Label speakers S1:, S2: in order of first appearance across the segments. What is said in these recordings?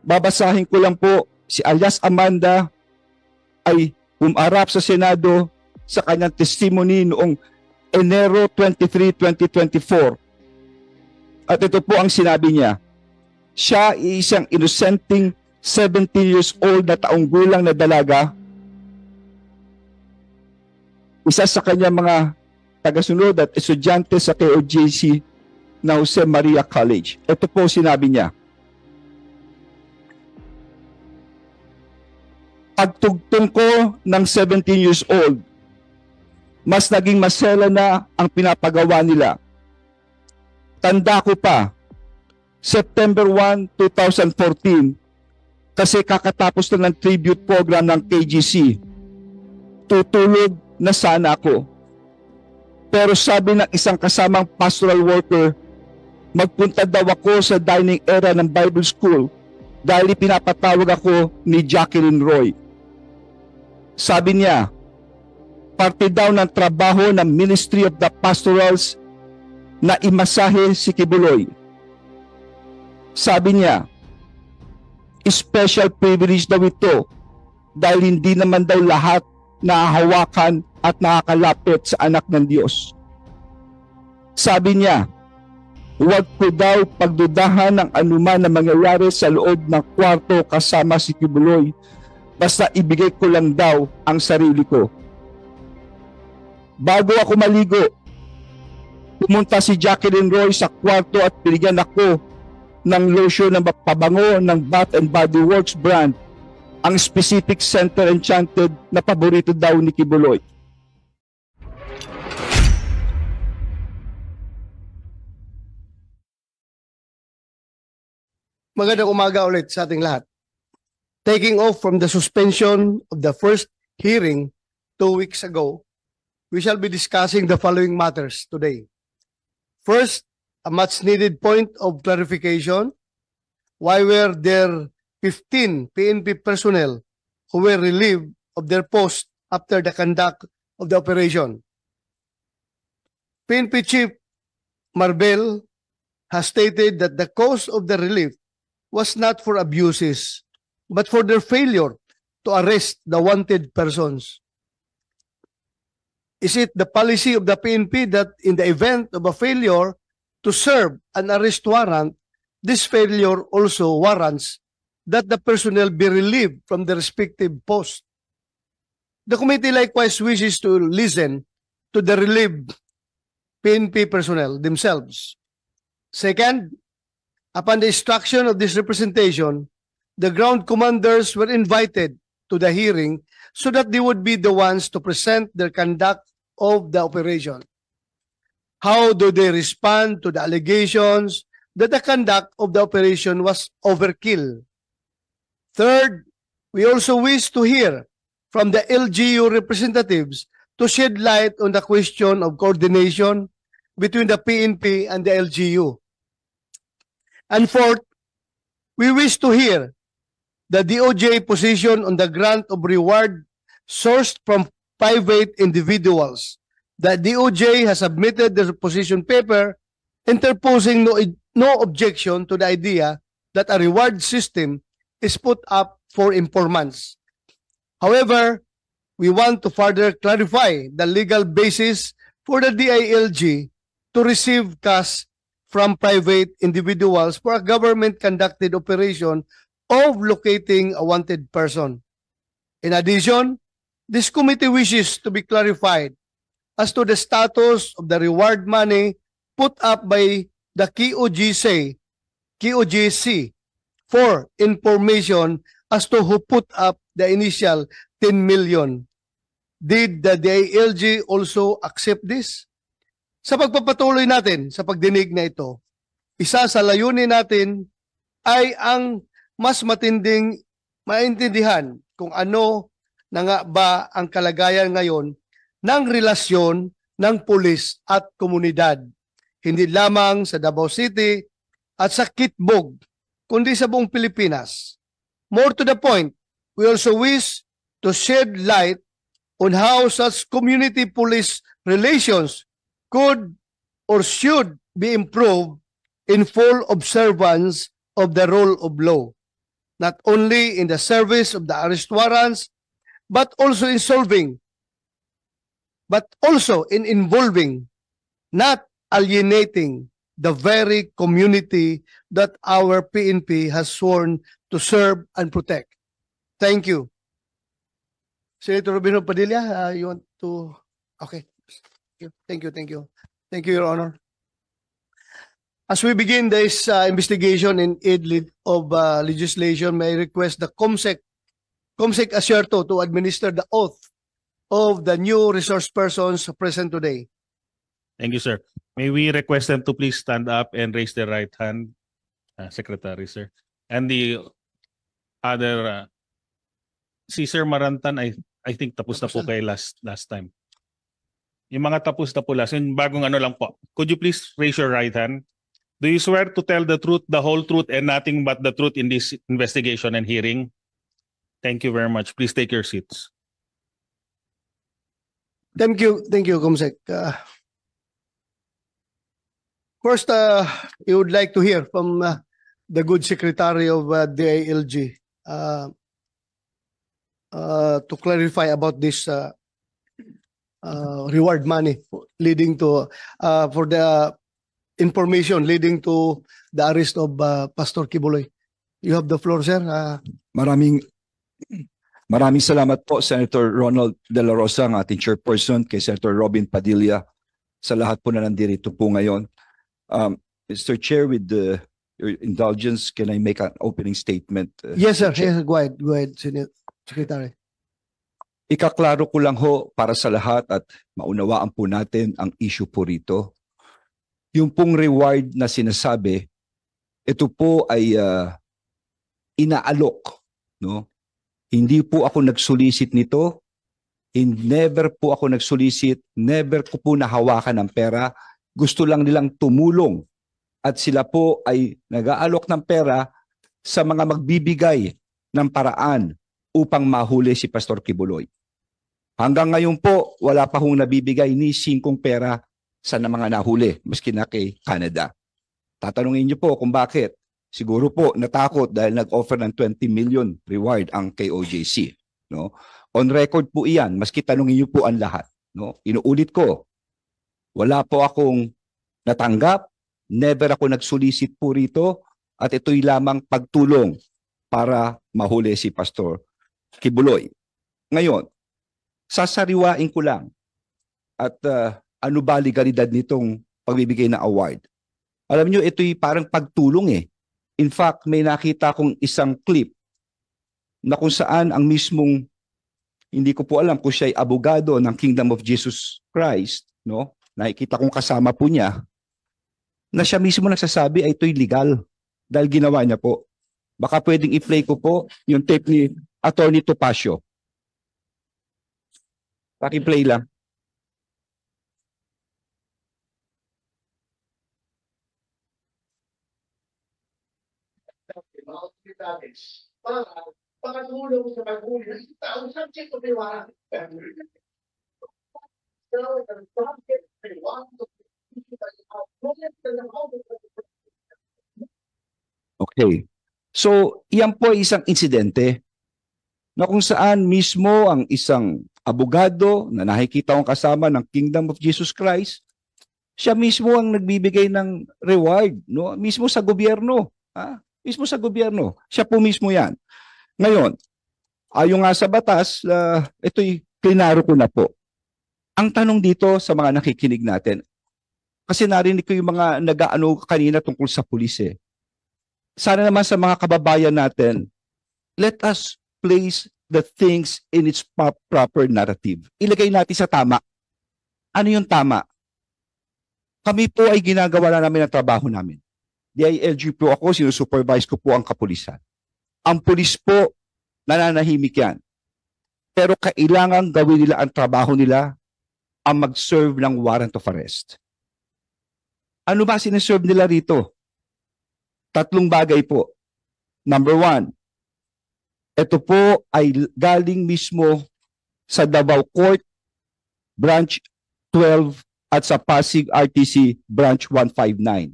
S1: Babasahin ko lang po, si alias Amanda ay umarap sa Senado sa kanyang testimony noong Enero 23, 2024. At ito po ang sinabi niya. Siya ay isang innocenting 17 years old na taong gulang na dalaga. Isa sa kanyang mga tagasunod at estudyante sa KOJC na Jose Maria College. Ito po sinabi niya. Pagtugtong ko ng 17 years old, mas naging masela na ang pinapagawa nila. Tanda ko pa, September 1, 2014, kasi kakatapos na ng tribute program ng KGC. Tutulog na sana ako. Pero sabi ng isang kasamang pastoral worker, magpunta daw ako sa dining area ng Bible School dahil pinapatawag ako ni Jacqueline Roy. Sabi niya, parte daw ng trabaho ng Ministry of the Pastorals na imasahe si Kibuloy. Sabi niya, special privilege daw ito dahil hindi naman daw lahat nahahawakan at nakakalapit sa anak ng Diyos. Sabi niya, huwag ko daw pagdudahan ng anuman na mangyayari sa loob ng kwarto kasama si Kibuloy, basta ibigay ko lang daw ang sarili ko. Bago ako maligo, pumunta si Jacqueline Roy sa kwarto at binigyan ako ng lotion na pabango ng Bath and Body Works brand, ang specific Center Enchanted na paborito daw ni Kibuloy.
S2: Magandang umaga ulit sa ating lahat. Taking off from the suspension of the first hearing 2 weeks ago, we shall be discussing the following matters today. First, a much-needed point of clarification. Why were there 15 PNP personnel who were relieved of their post after the conduct of the operation? PNP Chief Marbel has stated that the cause of the relief was not for abuses, but for their failure to arrest the wanted persons. Is it the policy of the PNP that in the event of a failure to serve an arrest warrant, this failure also warrants that the personnel be relieved from their respective post? The committee likewise wishes to listen to the relieved PNP personnel themselves. Second, upon the instruction of this representation, the ground commanders were invited to the hearing so that they would be the ones to present their conduct of the operation. How do they respond to the allegations that the conduct of the operation was overkill? Third, we also wish to hear from the LGU representatives to shed light on the question of coordination between the PNP and the LGU. And fourth, we wish to hear the DOJ position on the grant of reward sourced from private individuals. The DOJ has submitted the position paper interposing no objection to the idea that a reward system is put up for informants. However, we want to further clarify the legal basis for the DILG to receive cash from private individuals for a government-conducted operation of locating a wanted person. In addition, this committee wishes to be clarified as to the status of the reward money put up by the KOJC for information as to who put up the initial 10 million. Did the DILG also accept this? Sa pagpapatuloy natin sa pagdinig na ito, isa sa layunin natin ay ang mas matinding maintindihan kung ano na nga ba ang kalagayan ngayon ng relasyon ng pulis at komunidad. Hindi lamang sa Davao City at sa Kitbog, kundi sa buong Pilipinas. More to the point, we also wish to shed light on how such community police relations could or should be improved in full observance of the rule of law. not only in the service of the arrest warrants, but also in solving, but also in involving, not alienating the very community that our PNP has sworn to serve and protect. Thank you. Senator Robino Padilla, you want to? Okay. Thank you. Thank you. Thank you, Your Honor. As we begin this investigation in aid of legislation, may I request the COMSEC Asierto to administer the oath of the new resource persons present today.
S3: Thank you, sir. May we request them to please stand up and raise their right hand, Secretary, sir. And the other, si Sir Marantan, I think tapos na po kayo last time. Yung mga tapos na po last, yung bagong ano lang po. Could you please raise your right hand? Do you swear to tell the truth, the whole truth, and nothing but the truth in this investigation and hearing? Thank you very much. Please take your seats.
S2: Thank you, COMSEC. First, I would like to hear from the good Secretary of DILG to clarify about this reward money leading to for the information leading to the arrest of Pastor Kibuloy. You have the floor, sir.
S1: Maraming salamat po, Senator Ronald De La Rosa, ang ating chairperson, kay Senator Robin Padilla, sa lahat po na nandito po ngayon. Mr. Chair, with your indulgence, can I make an opening statement?
S2: Yes, sir. Yes, go ahead, Secretary.
S1: Ikaklaro ko lang ho para sa lahat at maunawaan po natin ang issue po rito. Yung pong reward na sinasabi, ito po ay inaalok, no? Hindi po ako nag-solicit nito. Never po ako nag-solicit. Never ko po nahawakan ng pera. Gusto lang nilang tumulong. At sila po ay nag-aalok ng pera sa mga magbibigay ng paraan upang mahuli si Pastor Kibuloy. Hanggang ngayon po, wala pa hong nabibigay ni singkong pera sa mga nahuli, maski na kay Canada. Tatanungin niyo po kung bakit. Siguro po natakot dahil nag-offer ng 20 million reward ang KOJC. No? On record po iyan, maski tanungin niyo po ang lahat. No? Inuulit ko, wala po akong natanggap, never ako nag-solicit po rito, at ito'y lamang pagtulong para mahuli si Pastor Kibuloy. Ngayon, sasariwain ko lang at ano ba legalidad nitong pagbibigay ng award. Alam niyo, ito'y parang pagtulong eh. In fact, may nakita kong isang clip na kung saan ang mismong, hindi ko po alam kung siya ay abogado ng Kingdom of Jesus Christ, no? Nakikita kong kasama po niya, na siya mismo nagsasabi ay ito'y legal dahil ginawa niya po. Baka pwedeng i-play ko po yung tape ni Attorney Topacio. Paki-play lang.
S2: Pakatulong sa paghuli ng taong subject of the warrant.
S1: Okay. So, iyan po ay isang insidente na kung saan mismo ang isang abogado na nakikita kong kasama ng Kingdom of Jesus Christ, siya mismo ang nagbibigay ng reward, no? Mismo sa gobyerno. Ha? Mismo sa gobyerno. Siya po mismo yan. Ngayon, ayon nga sa batas, ito'y klinaro ko na po. Ang tanong dito sa mga nakikinig natin, kasi narinig ko yung mga nag-aano kanina tungkol sa pulis eh. Sana naman sa mga kababayan natin, let us place the things in its proper narrative. Ilagay natin sa tama. Ano yung tama? Kami po ay ginagawa na namin ang trabaho namin. DILG po ako, sinusupervise ko po ang kapulisan. Ang pulis po, nananahimik yan. Pero kailangan gawin nila ang trabaho nila, ang mag-serve ng warrant of arrest. Ano ba sinaserve nila rito? 3 bagay po. Number 1, ito po ay galing mismo sa Davao Court, Branch 12 at sa Pasig RTC Branch 159.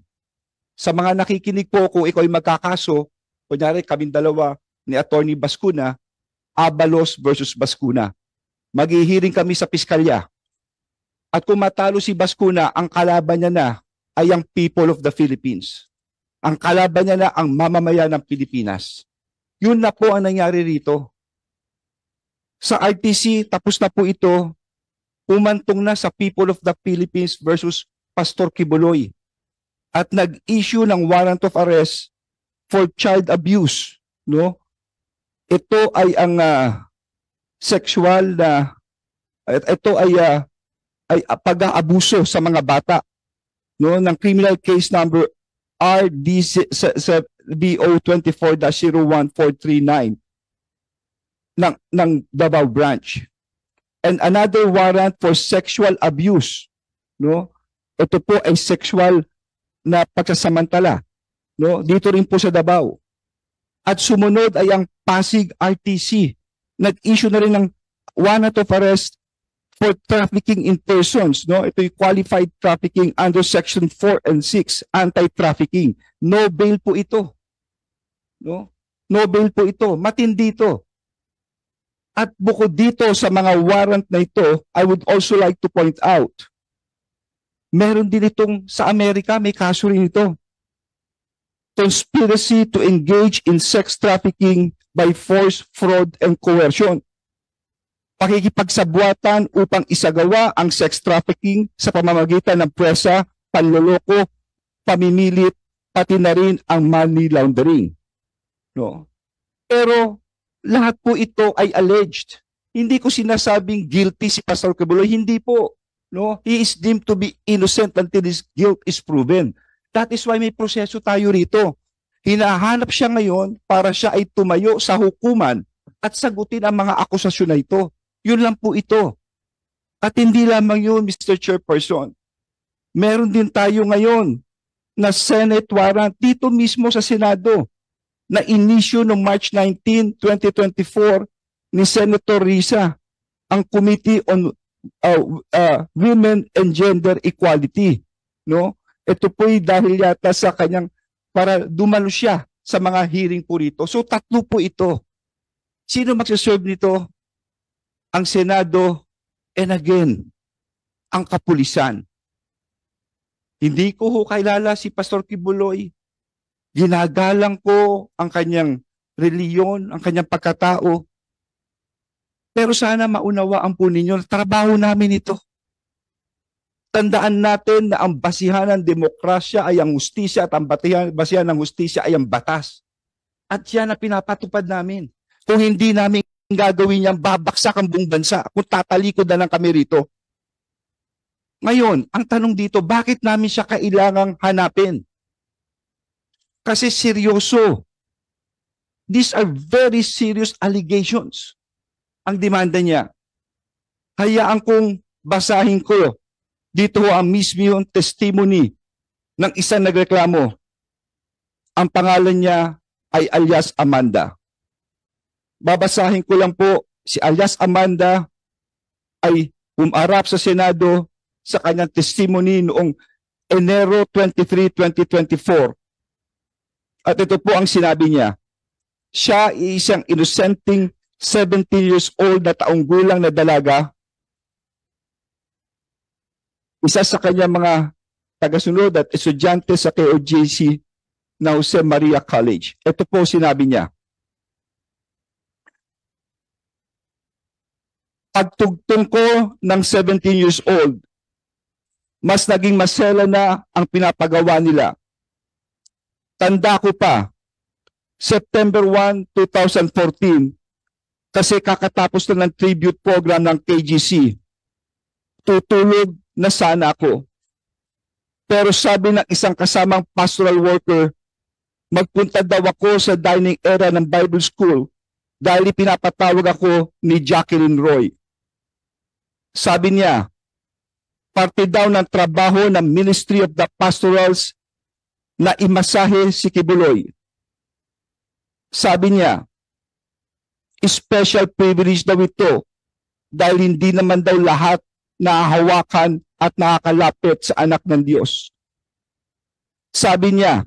S1: Sa mga nakikinig po, kung ikaw ay magkakaso, kunyari kaming dalawa, ni Attorney Bascuna, Abalos versus Bascuna. Maghihiring kami sa piskalya. At kung matalo si Bascuna, ang kalaban niya na ay ang people of the Philippines. Ang kalaban niya na ang mamamayan ng Pilipinas. Yun na po ang nangyari rito. Sa RTC, tapos na po ito, umantong na sa people of the Philippines versus Pastor Kibuloy. At nag-issue ng warrant of arrest for child abuse. No? Ito ay ang sexual na, ito ay pag-aabuso sa mga bata, no, ng criminal case number RDBO 24-01439 ng Davao branch. And another warrant for sexual abuse, no? Ito po ay sexual na pagsasamantala, no? Dito rin po sa Davao. At sumunod ay ang Pasig RTC. Nag-issue na rin ng warrant of arrest for trafficking in persons, no? Ito yung qualified trafficking under section 4 and 6, anti-trafficking. No bail po ito. No? No bail po ito. Matindi ito. At bukod dito sa mga warrant na ito, I would also like to point out, meron din itong sa Amerika, may kaso rin ito. Conspiracy to engage in sex trafficking by force, fraud, and coercion. Pakikipagsabuatan upang isagawa ang sex trafficking sa pamamagitan ng presa, panloloko, pamimilit, pati na rin ang money laundering. No? Pero lahat po ito ay alleged. Hindi ko sinasabing guilty si Pastor Kibuloy, hindi po. No? He is deemed to be innocent until his guilt is proven. That is why may proseso tayo rito. Hinahanap siya ngayon para siya ay tumayo sa hukuman at sagutin ang mga akusasyon na ito. Yun lang po ito. At hindi lamang yun, Mr. Chairperson. Meron din tayo ngayon na Senate warrant dito mismo sa Senado na inisyu noong March 19, 2024 ni Senator Risa, ang Committee on Women and Gender Equality. No? Ito po'y dahil yata sa kanyang, para dumalo siya sa mga hearing po rito. So tatlo po ito. Sino magsaserve nito? Ang Senado, and again, ang kapulisan. Hindi ko ho kilala si Pastor Kibuloy. Ginagalang ko ang kanyang reliyon, ang kanyang pagkatao. Pero sana maunawaan po ninyo, trabaho namin ito. Tandaan natin na ang basihan ng demokrasya ay ang hustisya at ang basihan ng hustisya ay ang batas. At yan ang pinapatupad namin. Kung hindi namin gagawin yan, babaksak ang buong bansa kung tatalikod na lang kami rito. Ngayon, ang tanong dito, bakit namin siya kailangang hanapin? Kasi seryoso. These are very serious allegations. Ang demanda niya. Hayaan kong basahin ko. Dito ang mismo yung testimony ng isang nagreklamo. Ang pangalan niya ay alias Amanda. Babasahin ko lang po, si alias Amanda ay umarap sa Senado sa kanyang testimony noong Enero 23, 2024. At ito po ang sinabi niya. Siya ay isang innocenting 17 years old na taong gulang na dalaga. Isa sa kanyang mga tagasunod at estudyante sa KOJC na Jose Maria College. Ito po sinabi niya. Pagtugtong ko ng 17 years old, mas naging masela na ang pinapagawa nila. Tanda ko pa, September 1, 2014, kasi kakatapos na ng tribute program ng KGC. Tutulog na sana ako. Pero sabi ng isang kasamang pastoral worker, magpunta daw ako sa dining area ng Bible School dahil pinapatawag ako ni Jacqueline Roy. Sabi niya, parte daw ng trabaho ng Ministry of the Pastorals na imasahe si Kibuloy. Sabi niya, special privilege daw ito dahil hindi naman daw lahat nahahawakan at nakakalapit sa anak ng Diyos. Sabi niya,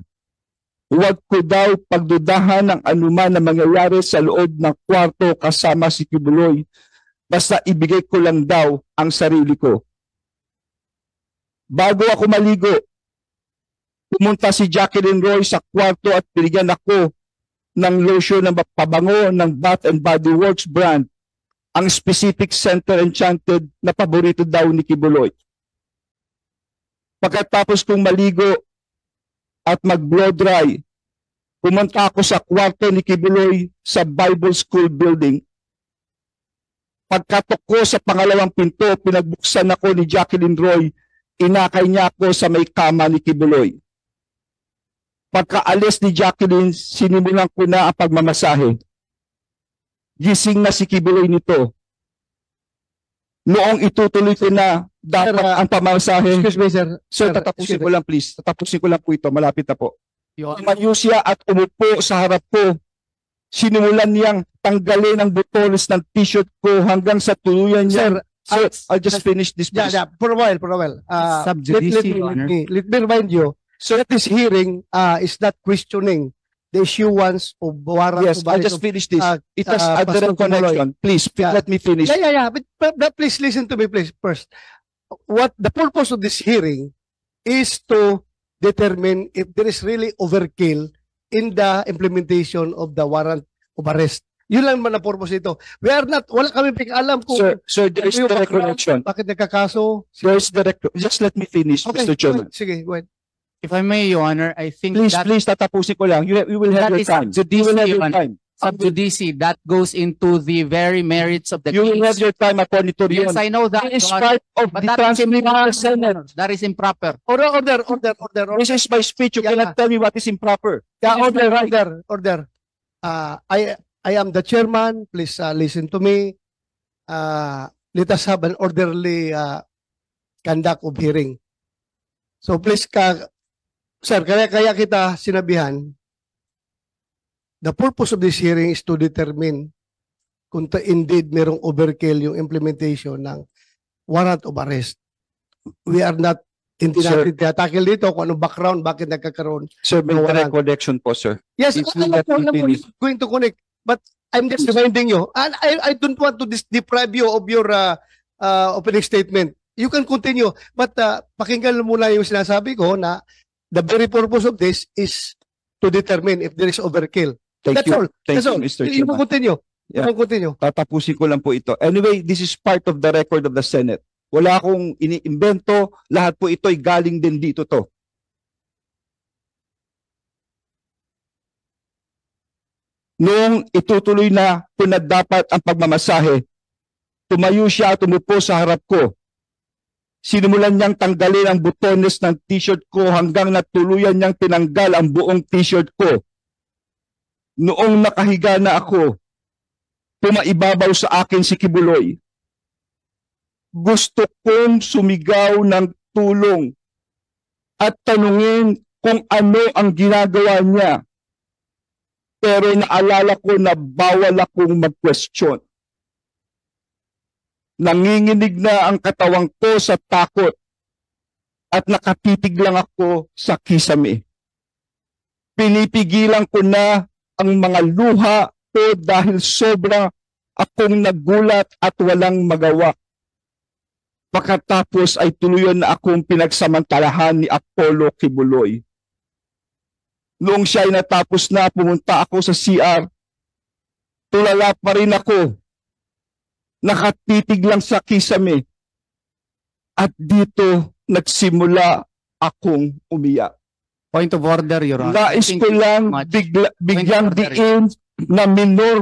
S1: Huwag ko daw pagdudahan ng anuman na mangyayari sa loob ng kwarto kasama si Kibuloy. Basta ibigay ko lang daw ang sarili ko. Bago ako maligo, pumunta si Jacqueline Roy sa kwarto at binigyan ako ng lotion na pabango ng Bath and Body Works brand, ang specific Center Enchanted na paborito daw ni Kibuloy. Pagkatapos kong maligo at mag-blow dry, pumunta ako sa kwarto ni Kibuloy sa Bible School building. Pagkatok ko sa pangalawang pinto, pinagbuksan ako ni Jacqueline Roy, inakay niya ako sa may kama ni Kibuloy. Pagkaalis ni Jacqueline, sinimulan ko na ang pagmamasahe. Gising na si Kibuloy nito. Noong itutuloy ko na dapat ang pamamasahe.
S2: Excuse me, sir.
S1: Sir, tatapusin ko lang please. Tatapusin ko lang po ito. Malapit na po.
S2: Your
S1: Tumayo siya at umupo sa harap ko. Sinimulan niyang tanggalin ang butones ng t-shirt ko hanggang sa tuluyan niya.
S2: Sir,
S1: I'll just finish this
S2: yeah,
S1: please.
S2: yeah, for a while, for a while.
S4: Sub judice, Your Honor.
S2: Let me remind you, so that this hearing is not questioning the issuance of warrant
S1: Yes,
S2: of
S1: I'll
S2: arrest
S1: just
S2: of-
S1: finish this. It has a
S2: Pastor
S1: direct connection. Please,
S2: Yeah.
S1: let me finish.
S2: Yeah. But please listen to me, please, first. What the purpose of this hearing is to determine if there is really overkill in the implementation of the warrant of arrest. Yun lang man ang purpose ito. We are not, wala kami alam kung
S1: Sir, there is
S2: ano yung
S1: direct
S2: background,
S1: connection.
S2: bakit nagkakaso.
S1: There is direct. Just let me finish,
S2: Okay,
S1: Mr. Chairman.
S2: sige, go ahead.
S4: If I may, Your Honor, I think
S1: Please,
S4: that
S1: please, tatapusin ko lang. You will have
S4: That
S1: your
S4: is
S1: time.
S4: judice,
S1: You will have
S4: Your
S1: your
S4: Honor.
S1: time.
S4: sub judice, that goes into the very merits of the
S1: You will have
S4: case.
S1: your time, Attorney Torion.
S4: Yes, I know that,
S1: It is
S4: Your Honor,
S1: part of
S4: but
S1: the
S4: that is
S1: transcript of the
S4: improper.
S1: Senate.
S4: That is improper.
S2: Order.
S1: This is my speech. You
S2: Yeah.
S1: cannot tell me what is improper.
S2: Yeah,
S1: This is my right.
S2: order. I am the chairman. Please listen to me. Let us have an orderly conduct of hearing. So please, sir, kaya kita sinabihan, the purpose of this hearing is to determine kung indeed merong overkill yung implementation ng warrant of arrest. We are not, hindi
S1: Sir.
S2: natin tackle dito kung anong background, bakit nagkakaroon.
S1: Sir, may
S2: No,
S1: direct
S2: wala.
S1: connection po, sir.
S2: Yes,
S1: If you
S2: alam
S1: let
S2: ko,
S1: me
S2: alam ko,
S1: finish.
S2: it's going to connect. But I'm just reminding you, and I don't want to deprive you of your opening statement. You can continue, but pakinggan muna yung sinasabi ko na the very purpose of this is to determine if there is overkill.
S1: Thank
S2: That's
S1: you.
S2: all.
S1: Thank
S2: That's
S1: you,
S2: all.
S1: Mr.
S2: You can
S1: Chairman.
S2: continue. You
S1: Yeah.
S2: can continue.
S1: Tatapusin ko lang po ito. Anyway, this is part of the record of the Senate. Wala akong iniimbento. Lahat po ito'y galing din dito to. Noong itutuloy na kung na dapat ang pagmamasahe, tumayo siya at umupo sa harap ko. Sinimulan niyang tanggalin ang butones ng t-shirt ko hanggang natuluyan niyang tinanggal ang buong t-shirt ko. Noong nakahiga na ako, pumaibabaw sa akin si Kibuloy. Gusto kong sumigaw ng tulong at tanungin kung ano ang ginagawa niya. Pero naalala ko na bawal akong mag-question. Nanginginig na ang katawang ko sa takot at nakatitig lang ako sa kisame. Pinipigilan ko na ang mga luha ko dahil sobra akong nagulat at walang magawa. Pagkatapos ay tuluyan na akong pinagsamantalahan ni Apollo Kibuloy. Noong siya ay natapos na, pumunta ako sa CR. Tulala pa rin ako. Nakatitig lang sa kisame. At dito nagsimula akong umiyak.
S4: Point of order, Your Honor.
S1: Nais
S4: Thank
S1: ko
S4: you
S1: lang
S4: so much.
S1: bigyang
S4: Point of order.
S1: diin na minor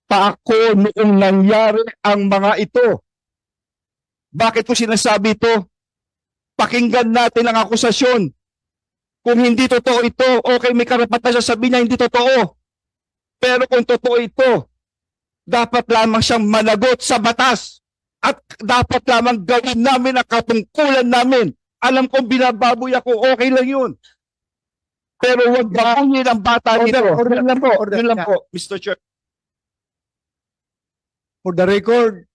S1: pa ako noong nangyari ang mga ito. Bakit ko sinasabi ito? Pakinggan natin ang akusasyon. Kung hindi totoo ito, okay, may karapatan siya sabihin niya hindi totoo. Pero kung totoo ito, dapat lamang siyang managot sa batas. At dapat lamang gawin namin ang katungkulan namin. Alam kong binababoy ako, okay lang yun. Pero huwag bakunin ang bata nito.
S2: Order lang po.
S1: Yun lang po, Mr. Chair.
S2: For the record,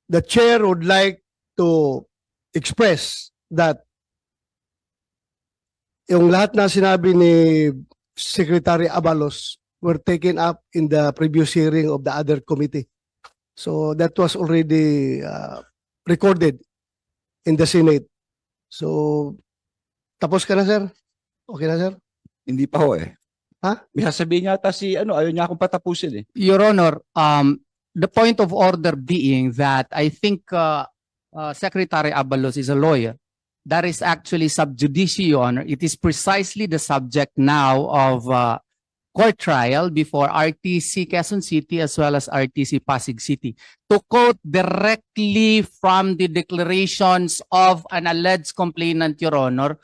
S2: the chair would like to express that yung lahat na sinabi ni Secretary Abalos were taken up in the previous hearing of the other committee. So that was already recorded in the Senate. So, tapos ka na, sir? Okay na, sir?
S1: Hindi pa ho eh.
S2: Ha?
S1: May sasabihin yata si ayaw niya akong patapusin eh.
S4: Your Honor, the point of order being that I think Secretary Abalos is a lawyer. That is actually sub judice, Your Honor. It is precisely the subject now of court trial before RTC Quezon City as well as RTC Pasig City. To quote directly from the declarations of an alleged complainant, Your Honor,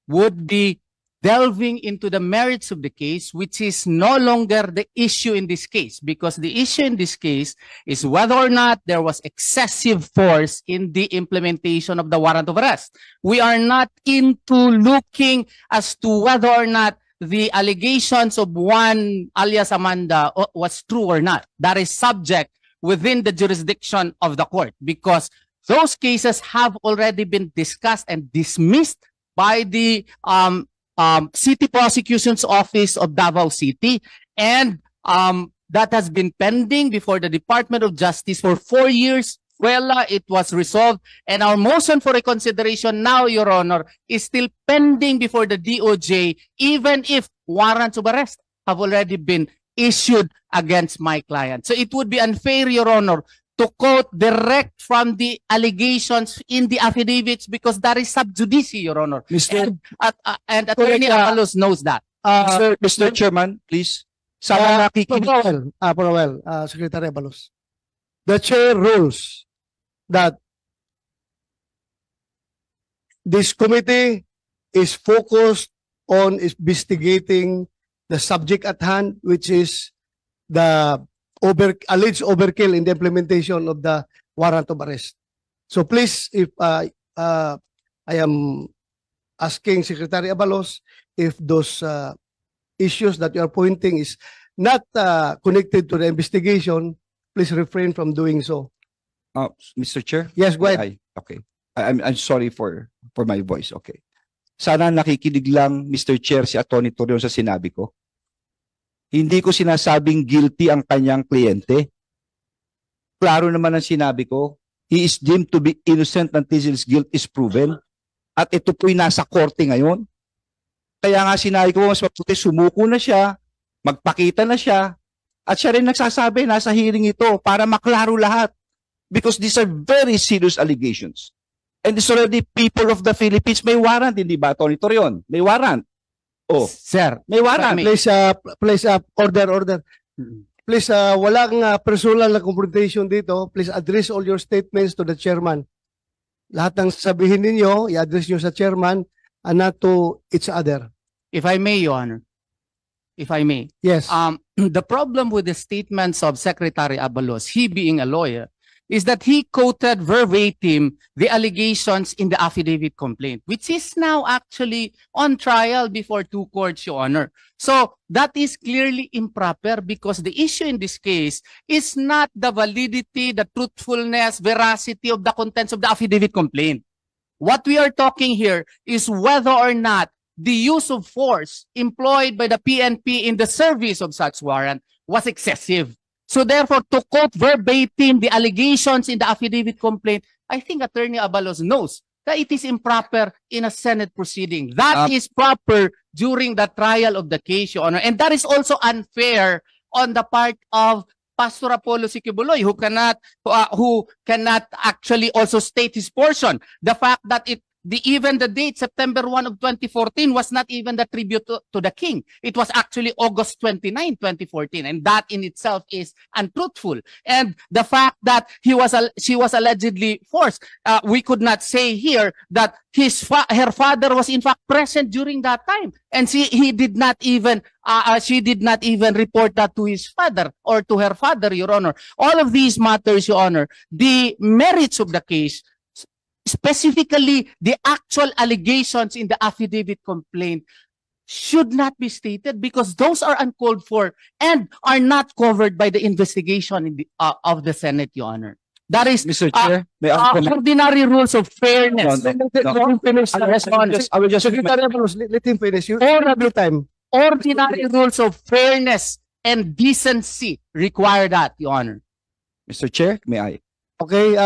S4: would be delving into the merits of the case, which is no longer the issue in this case, because the issue in this case is whether or not there was excessive force in the implementation of the warrant of arrest. We are not into looking as to whether or not the allegations of one alias Amanda was true or not. That is subject within the jurisdiction of the court, because those cases have already been discussed and dismissed by the City Prosecution's Office of Davao City, and that has been pending before the Department of Justice for 4 years. Well, it was resolved, and our motion for reconsideration now, Your Honor, is still pending before the DOJ, even if warrants of arrest have already been issued against my client. So it would be unfair, Your Honor, to quote direct from the allegations in the affidavits, because that is sub judice, Your Honor.
S1: Mr.
S4: And Attorney Abalos knows that.
S1: Mr. Chairman, please. Sana nakikinig.
S2: For a while, Secretary Abalos. The chair rules that this committee is focused on investigating the subject at hand, which is the alleged overkill in the implementation of the warrant of arrest. So please, if I am asking Secretary Abalos if those issues that you are pointing is not connected to the investigation, please refrain from doing so.
S1: Mr. Chair?
S2: Yes, go ahead.
S1: Okay. I'm sorry for my voice. Okay. Sana nakikinig lang, Mr. Chair, si Atty. Torion sa sinabi ko. Hindi ko sinasabing guilty ang kanyang kliyente. Klaro naman ang sinabi ko. He is deemed to be innocent until his guilt is proven. At ito po'y nasa korte ngayon. Kaya nga sinabi ko, mas mabuti sumuko na siya, magpakita na siya, at siya rin nagsasabi, nasa hearing ito para maklaro lahat. Because these are very serious allegations. And it's already people of the Philippines may warrant, hindi ba, Atty. Torion? May warrant. Oh,
S4: Sir,
S1: may warrant.
S2: Please, order. Please, walang personal na confrontation dito. Please address all your statements to the chairman. Lahat ng sabihin ninyo, i-address nyo sa chairman and not to each other.
S4: if I may, Your Honor, if I may.
S2: Yes.
S4: The problem with the statements of Secretary Abalos, he being a lawyer, is that he quoted verbatim the allegations in the affidavit complaint, which is now actually on trial before two courts, Your Honor. So that is clearly improper because the issue in this case is not the validity, the truthfulness, veracity of the contents of the affidavit complaint. What we are talking here is whether or not the use of force employed by the PNP in the service of such warrant was excessive. So therefore, to quote verbatim the allegations in the affidavit complaint, I think Attorney Abalos knows that it is improper in a Senate proceeding. That is proper during the trial of the case, Your Honor. And that is also unfair on the part of Pastor Apollo Sikibuloy, who cannot actually also state his portion. The fact that even the date, September 1 of 2014, was not even the tribute to the king. It was actually August 29, 2014. And that in itself is untruthful. And the fact that she was allegedly forced, we could not say here that her father was in fact present during that time. And she did not even report that to his father or to her father, Your Honor. All of these matters, Your Honor, the merits of the case, specifically the actual allegations in the affidavit complaint, should not be stated because those are uncalled for and are not covered by the investigation of the Senate, Your Honor. That is
S1: Mr. Chair, may I comment?
S4: ordinary rules of fairness.
S1: No, no.
S2: Let him finish.
S1: I will just
S2: Secretary Abalos, let him finish. You
S4: Or-
S2: have your time.
S4: Ordinary rules of fairness and decency require that, Your Honor.
S1: Mr. Chair, may I?
S2: Okay,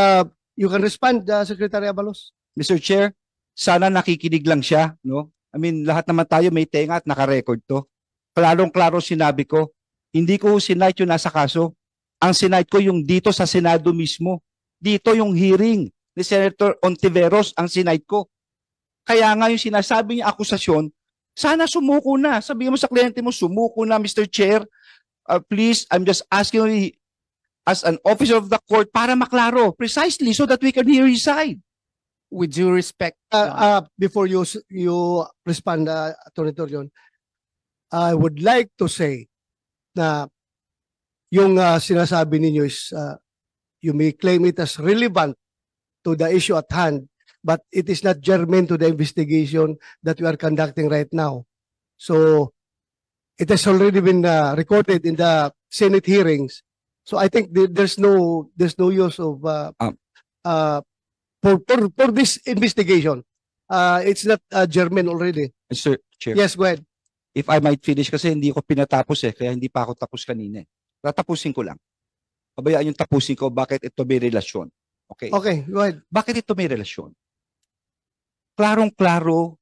S2: you can respond, Secretary Abalos.
S1: Mr. Chair, sana nakikinig lang siya, no? I mean, lahat naman tayo may tenga at naka-record to. Klarong-klaro sinabi ko, hindi ko sinight yung nasa kaso. Ang sinight ko yung dito sa Senado mismo. Dito yung hearing ni Senator Ontiveros ang sinight ko. Kaya nga yung sinasabi niya akusasyon, sana sumuko na. Sabihin mo sa kliyente mo, sumuko na, Mr. Chair. Please, I'm just asking you as an officer of the court para maklaro, precisely so that we can hear his side.
S4: With due respect, Your Honor.
S2: Before you respond, Attorney Torion, I would like to say na yung sinasabi ninyo is you may claim it as relevant to the issue at hand, but it is not germane to the investigation that we are conducting right now. So it has already been recorded in the Senate hearings. So I think there's no use of for this investigation. It's not germane already.
S1: Mr. Chair.
S2: Yes, go ahead.
S1: If I might finish kasi hindi ko pinatapos kaya hindi pa ako tapos kanina. Tatapusin ko lang. Pabayaan yung tapusin ko bakit ito may relasyon. Okay.
S2: Okay, go ahead.
S1: Bakit ito may relasyon? Klarong-klaro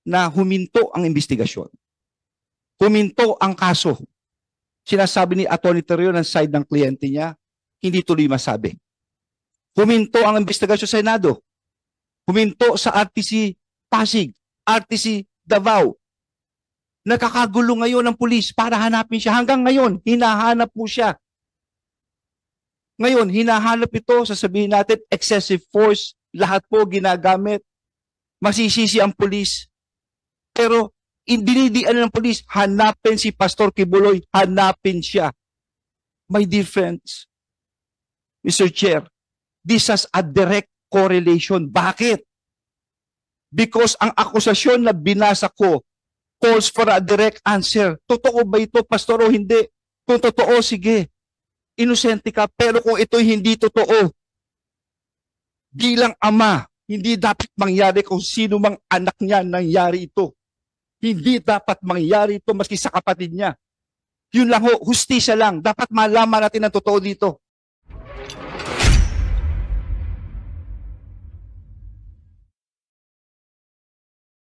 S1: na huminto ang investigasyon. Huminto ang kaso. Sinasabi ni Atty. Torion ng side ng kliyente niya, hindi tuloy masabi. Huminto ang investigasyon sa Senado. Huminto sa RTC Pasig, RTC Davao. Nakakagulo ngayon ng pulis para hanapin siya. Hanggang ngayon, hinahanap po siya. Ngayon, hinahanap ito, sasabihin natin, excessive force, lahat po ginagamit. Masisisi ang pulis. Pero, dinidian ng pulis, hanapin si Pastor Kibuloy, hanapin siya. My dear friends, Mr. Chair, this has a direct correlation. Bakit? Because ang akusasyon na binasa ko calls for a direct answer. Totoo ba ito, Pastor, o hindi? Kung totoo, sige. Inosente ka. Pero kung ito hindi totoo, bilang ama, hindi dapat mangyari kung sino mang anak niya nangyari ito. Hindi dapat mangyari ito maski sa kapatid niya. Yun lang ho, hustisya lang. Dapat malaman natin ang totoo dito.